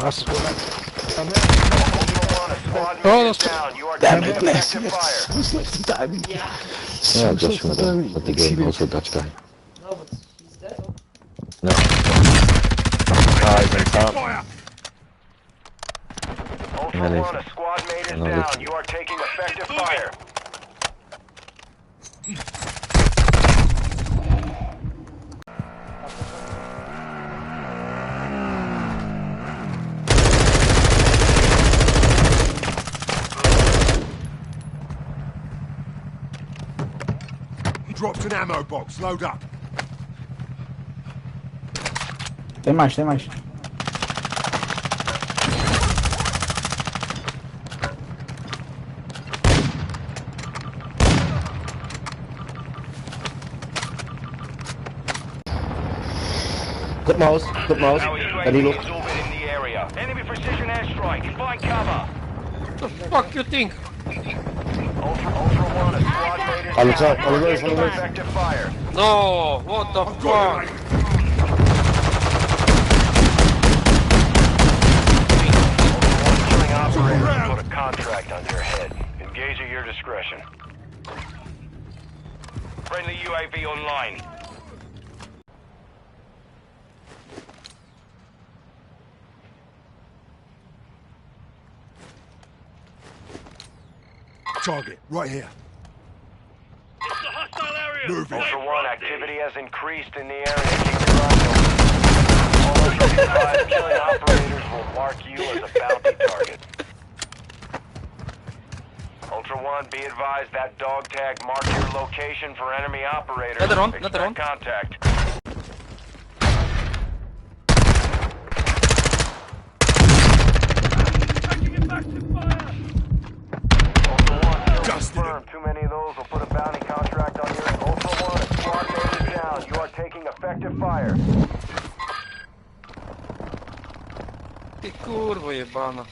Raz. Oh, Damn it, bless you. So slow to timing. Yeah. So Yeah, slow just to shoot him. timing. But the game also Dutch guy. No, but he's dead. No. He's in top. Ultra One, a squad mate is down. You are taking effective fire. He drops an ammo box. Load up. Tem mais, tem mais. Good mouse. Good mouse. Can you look? In the area. Enemy precision airstrike. Find cover. what the fuck you think? Ultra One, a squad mate is Follow up, down. follow You are up, taking follow up. effective fire. No, what the fuck? Killing operators put a contract on your head. Engage at your discretion. Friendly UAV online. Target, right here. Move it. Ultra One, activity has increased in the area. Keep your eyes open. All Ultra 5 killing operators will mark you as a bounty target. Ultra One, be advised that dog tag marks your location for enemy operators. Another one, Expect another one. contact. Ultra One, Dusted confirmed. Too many of those will put a bounty contract on your head. Ultra One, a squad mate is down. You are taking effective fire. Ty kurwo jebana.